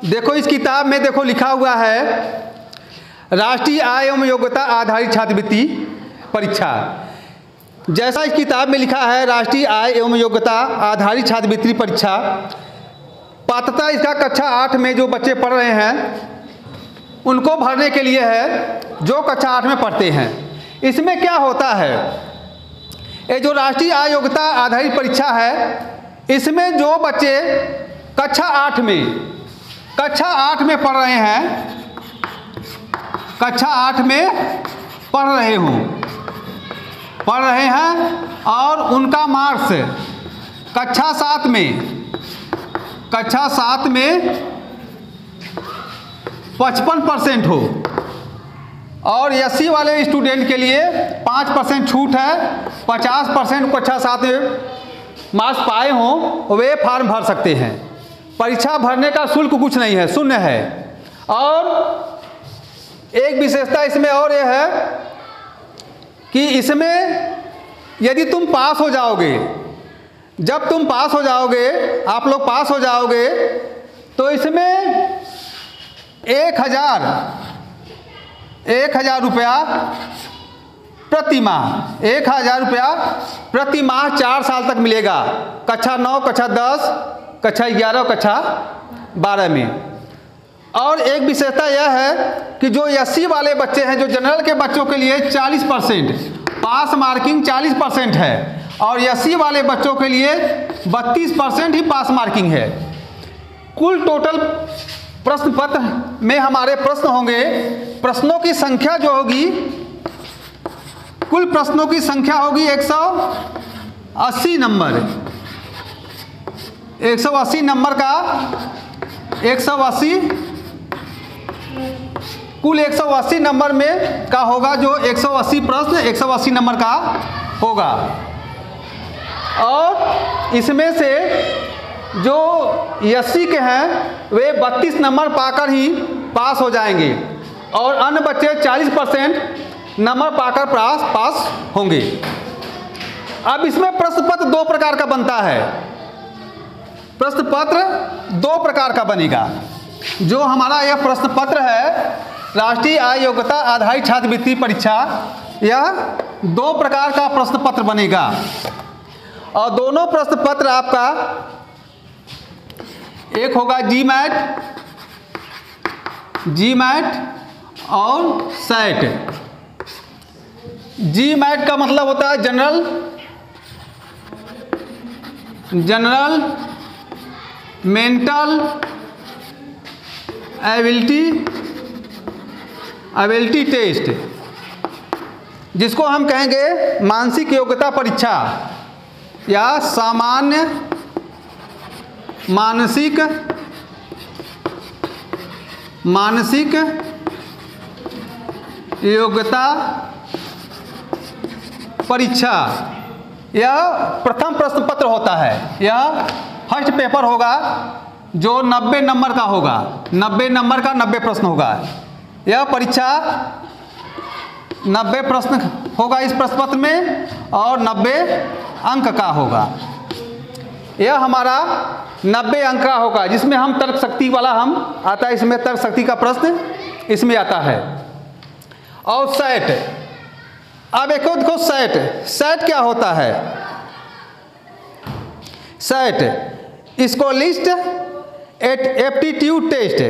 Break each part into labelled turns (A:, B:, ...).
A: देखो इस किताब में देखो लिखा हुआ है राष्ट्रीय आय एवं योग्यता आधारित छात्रवृत्ति परीक्षा। जैसा इस किताब में लिखा है राष्ट्रीय आय एवं योग्यता आधारित छात्रवृत्ति परीक्षा, पात्रता इसका कक्षा 8 में जो बच्चे पढ़ रहे हैं उनको भरने के लिए है जो कक्षा 8 में पढ़ते हैं। इसमें क्या होता है, ये जो राष्ट्रीय आय योग्यता आधारित परीक्षा है इसमें जो बच्चे कक्षा 8 में पढ़ रहे हैं, कक्षा 8 में पढ़ रहे हैं और उनका मार्क्स कक्षा 7 में 55% हो और एससी वाले स्टूडेंट के लिए 5% छूट है, 50% कक्षा 7 में मार्क्स पाए हों वे फॉर्म भर सकते हैं। परीक्षा भरने का शुल्क कुछ नहीं है, शून्य है। और एक विशेषता इसमें और यह है कि इसमें यदि तुम पास हो जाओगे, जब तुम पास हो जाओगे, आप लोग पास हो जाओगे तो इसमें 1000 रुपया प्रति माह, 1000 रुपया प्रति माह 4 साल तक मिलेगा, कक्षा 9, कक्षा 10, कक्षा 11 और कक्षा 12 में। और एक विशेषता यह है कि जो एससी वाले बच्चे हैं, जो जनरल के बच्चों के लिए 40% पास मार्किंग 40% है और एससी वाले बच्चों के लिए 32% ही पास मार्किंग है। कुल टोटल प्रश्न पत्र में हमारे प्रश्न होंगे, प्रश्नों की संख्या जो होगी, कुल प्रश्नों की संख्या होगी 180 नंबर, 180 नंबर का 180 कुल 180 नंबर में का होगा, जो 180 प्रश्न 180 नंबर का होगा। और इसमें से जो एससी के हैं वे 32 नंबर पाकर ही पास हो जाएंगे और अन्य बच्चे 40% नंबर पाकर पास होंगे। अब इसमें प्रश्न पत्र 2 प्रकार का बनता है, प्रश्न पत्र 2 प्रकार का बनेगा। जो हमारा यह प्रश्न पत्र है राष्ट्रीय आय योग्यता आधारित छात्रवृत्ति परीक्षा, यह 2 प्रकार का प्रश्न पत्र बनेगा और दोनों प्रश्न पत्र आपका एक होगा जीमैट और सेट। जीमैट का मतलब होता है जनरल मेंटल एबिलिटी टेस्ट, जिसको हम कहेंगे मानसिक योग्यता परीक्षा या सामान्य मानसिक योग्यता परीक्षा। यह प्रथम प्रश्न पत्र होता है, यह फर्स्ट पेपर होगा जो 90 नंबर का होगा, 90 नंबर का 90 प्रश्न होगा। यह परीक्षा 90 प्रश्न होगा इस प्रश्न पत्र में और 90 अंक का होगा। यह हमारा 90 अंक का होगा जिसमें हम तर्क शक्ति वाला हम आता है, इसमें तर्क शक्ति का प्रश्न इसमें आता है। और सेट, अब एक देखो सेट क्या होता है। SAT scholastic aptitude test,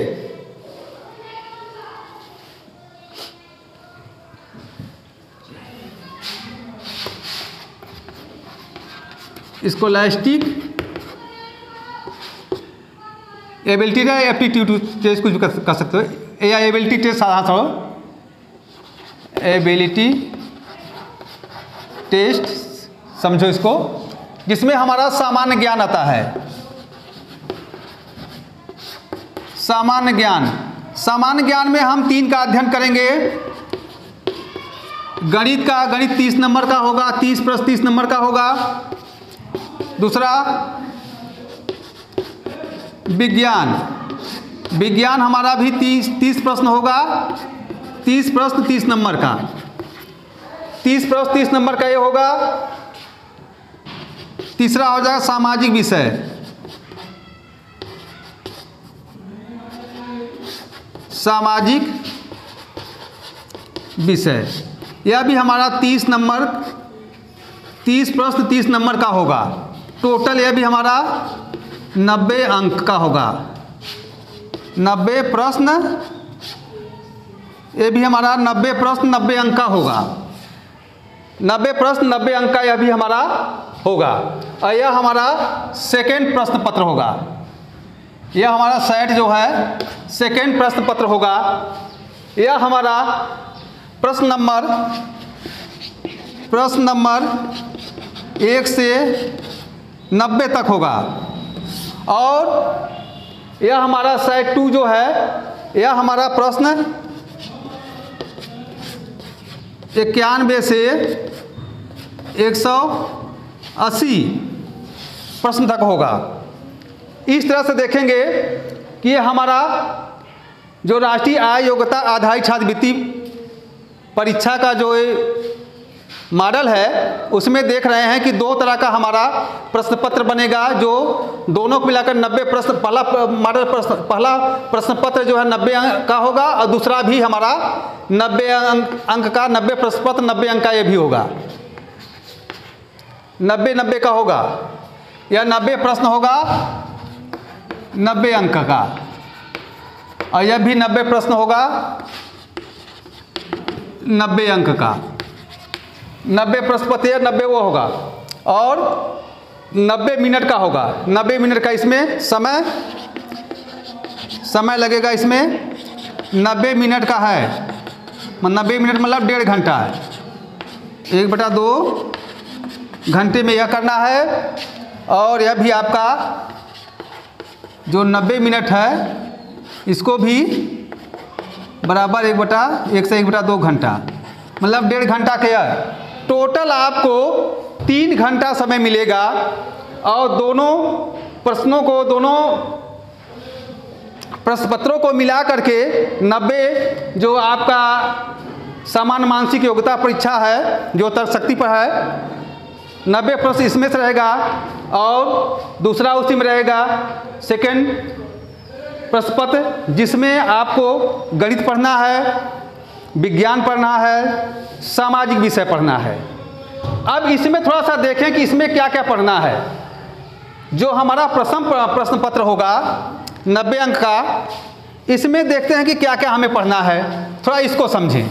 A: scholastic ability या एप्टीट्यूड टेस्ट कुछ भी कर सकते हो, या एबिलिटी टेस्ट साधारण एबिलिटी टेस्ट समझो इसको, जिसमें हमारा सामान्य ज्ञान आता है। सामान्य ज्ञान में हम 3 का अध्ययन करेंगे। गणित 30 नंबर का होगा, 30 प्रश्न 30 नंबर का होगा। दूसरा विज्ञान हमारा भी 30 प्रश्न होगा, 30 प्रश्न 30 नंबर का, 30 प्रश्न 30 नंबर का ये होगा। तीसरा हो जाएगा सामाजिक विषय, सामाजिक विषय। यह भी हमारा 30 नंबर, 30 प्रश्न 30 नंबर का होगा। टोटल यह भी हमारा 90 अंक का होगा। 90 प्रश्न, ये भी हमारा 90 प्रश्न 90 अंक का होगा। 90 प्रश्न 90 अंक का यह भी हमारा होगा। और यह हमारा सेकेंड प्रश्न पत्र होगा। यह हमारा सेट जो है सेकेंड प्रश्न पत्र होगा। यह हमारा प्रश्न नंबर 1 से 90 तक होगा। और यह हमारा सेट 2 जो है, यह हमारा प्रश्न 91 से 180 प्रश्न तक होगा। इस तरह से देखेंगे कि ये हमारा जो राष्ट्रीय आय योग्यता आधारित छात्रवृत्ति परीक्षा का जो मॉडल है, उसमें देख रहे हैं कि 2 तरह का हमारा प्रश्न पत्र बनेगा, जो दोनों को मिलाकर 90 प्रश्न, पहला प्रश्न पत्र जो है 90 अंक का होगा और दूसरा भी हमारा 90 अंक का, 90 प्रश्न पत्र 90 अंक का ये भी होगा। 90 का होगा। यह 90 प्रश्न होगा 90 अंक का, और यह भी 90 प्रश्न होगा 90 अंक का। 90 प्रश्न पत्र 90 वो होगा, और 90 मिनट का होगा। 90 मिनट का इसमें समय लगेगा। इसमें 90 मिनट का है, 90 मिनट मतलब 1.5 घंटा है। 1/2 घंटे में यह करना है। और यह भी आपका जो 90 मिनट है, इसको भी बराबर 1 से 1/2 घंटा, मतलब 1.5 घंटा के टोटल आपको 3 घंटा समय मिलेगा। और दोनों प्रश्नों को, दोनों प्रश्न पत्रों को मिला करके 90 जो आपका सामान्य मानसिक योग्यता परीक्षा है, जो तर्क शक्ति पर है, 90 प्रश्न इसमें से रहेगा। और दूसरा उसी में रहेगा सेकेंड प्रश्न पत्र, जिसमें आपको गणित पढ़ना है, विज्ञान पढ़ना है, सामाजिक विषय पढ़ना है। अब इसमें थोड़ा सा देखें कि इसमें क्या क्या पढ़ना है। जो हमारा प्रश्न पत्र होगा 90 अंक का, इसमें देखते हैं कि क्या क्या हमें पढ़ना है। थोड़ा इसको समझें,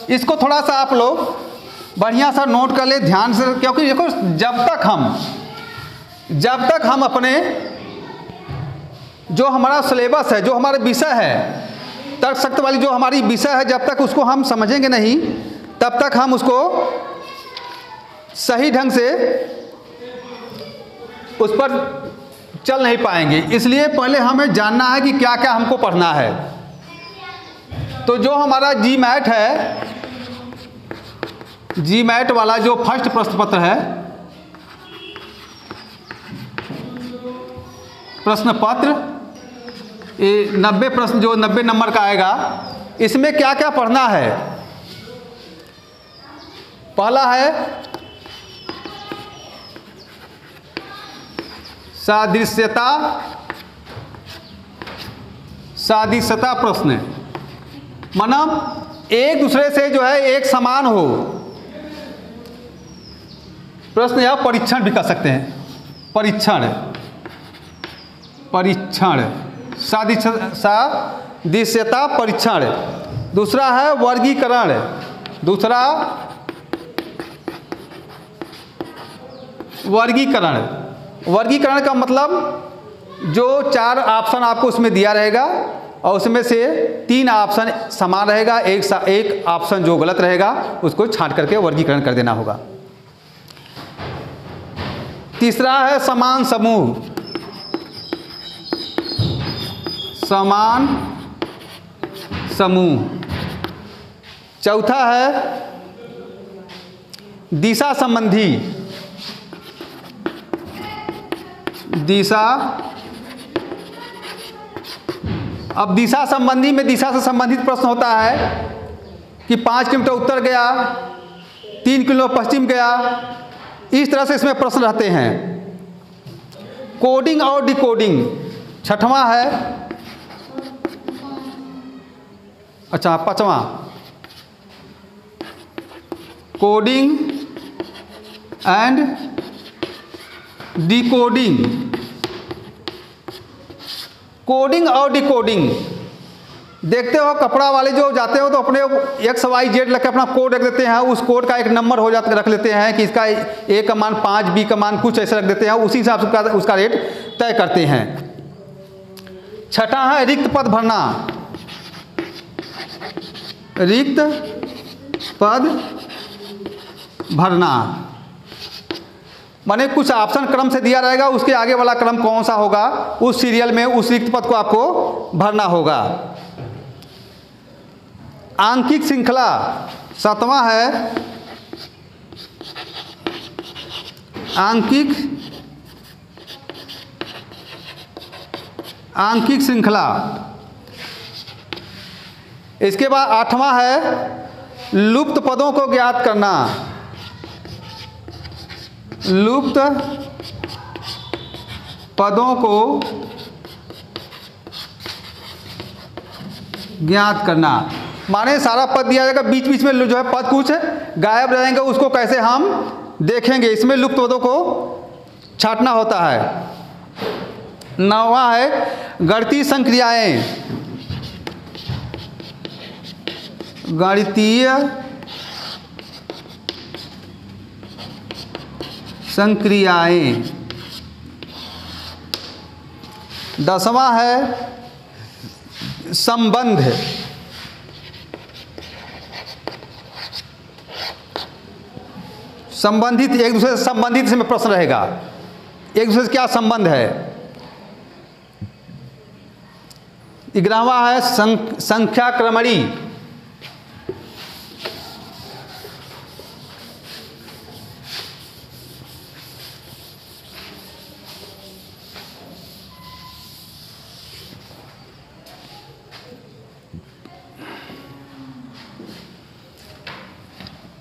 A: इसको थोड़ा सा आप लोग बढ़िया सा नोट कर ले ध्यान से, क्योंकि देखो जब तक हम अपने जो हमारा सिलेबस है, जो हमारा विषय है, तर्क शक्ति वाली जो हमारी विषय है, जब तक उसको हम समझेंगे नहीं, तब तक हम उसको सही ढंग से उस पर चल नहीं पाएंगे। इसलिए पहले हमें जानना है कि क्या क्या हमको पढ़ना है। तो जो हमारा जीमैट है, जीमैट वाला जो फर्स्ट प्रश्न पत्र है, प्रश्न पत्र 90 प्रश्न जो 90 नंबर का आएगा, इसमें क्या क्या पढ़ना है। पहला है सादृश्यता प्रश्न, मतलब एक दूसरे से जो है एक समान हो। प्रश्न या परीक्षण भी कर सकते हैं, परीक्षण सादृश्यता परीक्षण। दूसरा है वर्गीकरण। दूसरा वर्गीकरण का मतलब जो 4 ऑप्शन आपको उसमें दिया रहेगा, और उसमें से 3 ऑप्शन समान रहेगा, एक ऑप्शन जो गलत रहेगा उसको छांट करके वर्गीकरण कर देना होगा। तीसरा है समान समूह। चौथा है दिशा संबंधी। अब दिशा संबंधी में दिशा से संबंधित प्रश्न होता है कि 5 किलोमीटर उत्तर गया, 3 किलोमीटर पश्चिम गया, इस तरह से इसमें प्रश्न रहते हैं। कोडिंग और डिकोडिंग छठवां है। अच्छा 5वां, कोडिंग एंड डिकोडिंग। कोडिंग और डिकोडिंग, देखते हो कपड़ा वाले जो जाते हो तो अपने XYZ लग के अपना कोड रख देते हैं, उस कोड का एक नंबर हो जाता रख लेते हैं कि इसका A का मान 5, B का मान कुछ ऐसे रख देते हैं, उसी हिसाब से उसका रेट तय करते हैं। छठा है रिक्त पद भरना। रिक्त पद भरना माने कुछ ऑप्शन क्रम से दिया रहेगा, उसके आगे वाला क्रम कौन सा होगा उस सीरियल में उस रिक्त पद को आपको भरना होगा। आंकिक श्रृंखला 7वां है आंकिक श्रृंखला। इसके बाद 8वां है लुप्त पदों को ज्ञात करना। लुप्त पदों को ज्ञात करना माने सारा पद दिया जाएगा, बीच बीच में जो है पद कुछ गायब रहेंगे, उसको कैसे हम देखेंगे, इसमें लुप्त पदों को छांटना होता है। 9वां है गणितीय संक्रियाएं। गणितीय संक्रियाएं। 10वां है संबंध। संबंधित, एक दूसरे से संबंधित इसमें प्रश्न रहेगा, एक दूसरे से क्या संबंध है। 11वां है संख्या क्रमणी।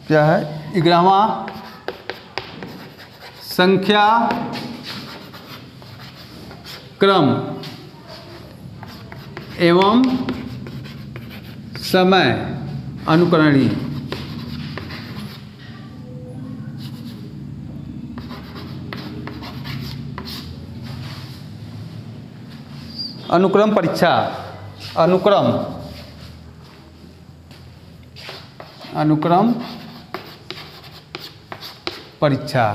A: क्या है 11वां संख्या क्रम एवं समय अनुकरणी। अनुक्रम परीक्षा। अनुक्रम परीक्षा।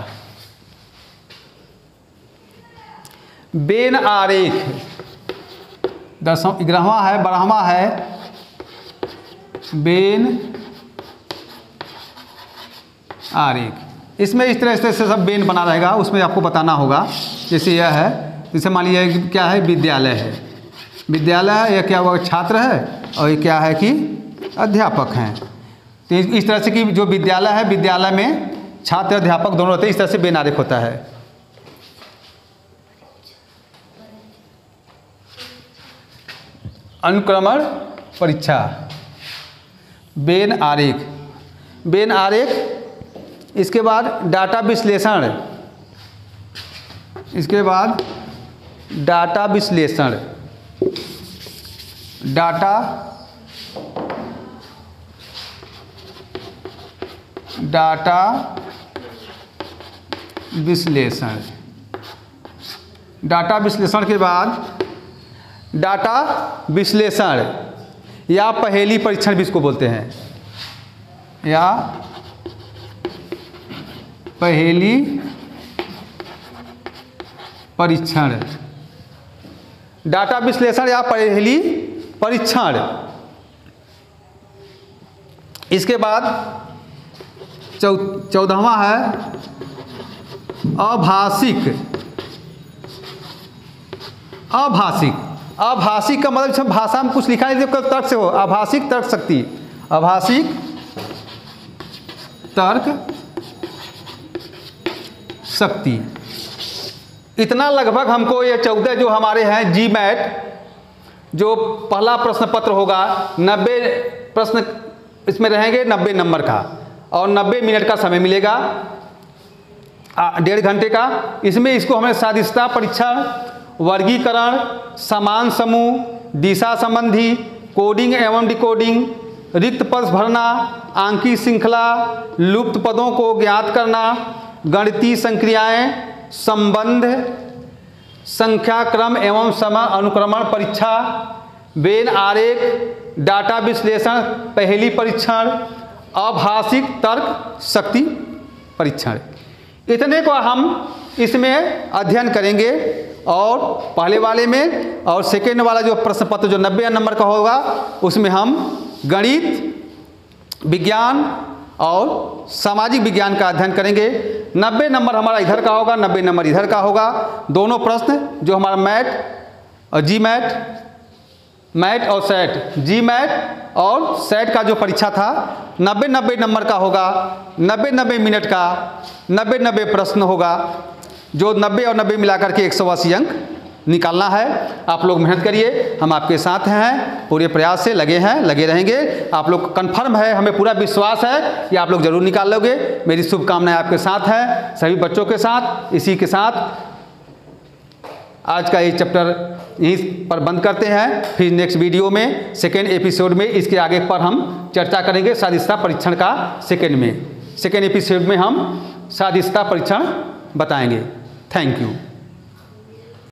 A: बेन आरेख 11वां है। 12वां है बेन आरेख। इसमें इस तरह से सब बेन बना रहेगा, उसमें आपको बताना होगा। जैसे यह है, जैसे मान लीजिए क्या है, विद्यालय है। विद्यालय है, यह क्या हुआ, छात्र है, और ये क्या है कि अध्यापक हैं। तो इस तरह से कि जो विद्यालय है, विद्यालय में छात्र अध्यापक दोनों होते हैं, इस तरह से बेन आरेख होता है। अनुक्रमण परीक्षा बेन आरेख। बेन आरेख, इसके बाद डाटा विश्लेषण। इसके बाद डाटा विश्लेषण। डाटा विश्लेषण। डाटा विश्लेषण के बाद डाटा विश्लेषण या पहेली परीक्षण भी इसको बोलते हैं, या पहेली परीक्षण। डाटा विश्लेषण या पहेली परीक्षण। इसके बाद 14वां है अभाषिक। अभाषिक का मतलब इसमें भाषा में कुछ लिखा है, तर्क से हो। अभाषिक तर्क शक्ति। अभाषिक तर्क शक्ति। इतना लगभग हमको ये 14 जो हमारे हैं GMAT, जो पहला प्रश्न पत्र होगा, 90 प्रश्न इसमें रहेंगे, 90 नंबर का, और 90 मिनट का समय मिलेगा, 1.5 घंटे का। इसमें इसको हमें सादृश्यता परीक्षण, वर्गीकरण, समान समूह, दिशा संबंधी, कोडिंग एवं डिकोडिंग, रिक्त पद भरना, आंकी श्रृंखला, लुप्त पदों को ज्ञात करना, गणितीय संक्रियाएं, संबंध, संख्या क्रम एवं समय अनुक्रमण परीक्षा, वेन आरेख, डाटा विश्लेषण पहेली परीक्षण, आभाषिक तर्क शक्ति परीक्षण। इतने को हम इसमें अध्ययन करेंगे और पहले वाले में और सेकेंड वाला जो प्रश्न पत्र जो 90 नंबर का होगा उसमें हम गणित, विज्ञान और सामाजिक विज्ञान का अध्ययन करेंगे। 90 नंबर हमारा इधर का होगा, 90 नंबर इधर का होगा। दोनों प्रश्न जो हमारा मैथ और जी मैथ और सेट, जी मैथ और सेट का जो परीक्षा था 90 नंबर का होगा, 90 मिनट का 90 प्रश्न होगा, जो 90 और 90 मिलाकर के 180 अंक निकालना है। आप लोग मेहनत करिए, हम आपके साथ हैं, पूरे प्रयास से लगे हैं, लगे रहेंगे। आप लोग कंफर्म है, हमें पूरा विश्वास है कि आप लोग जरूर निकाल लोगे। मेरी शुभकामनाएं आपके साथ हैं, सभी बच्चों के साथ। इसी के साथ आज का ये चैप्टर यहीं पर बंद करते हैं। फिर नेक्स्ट वीडियो में सेकेंड एपिसोड में इसके आगे पर हम चर्चा करेंगे सादृश्यता परीक्षण का। सेकेंड एपिसोड में हम सादृश्यता परीक्षण बताएंगे। Thank you.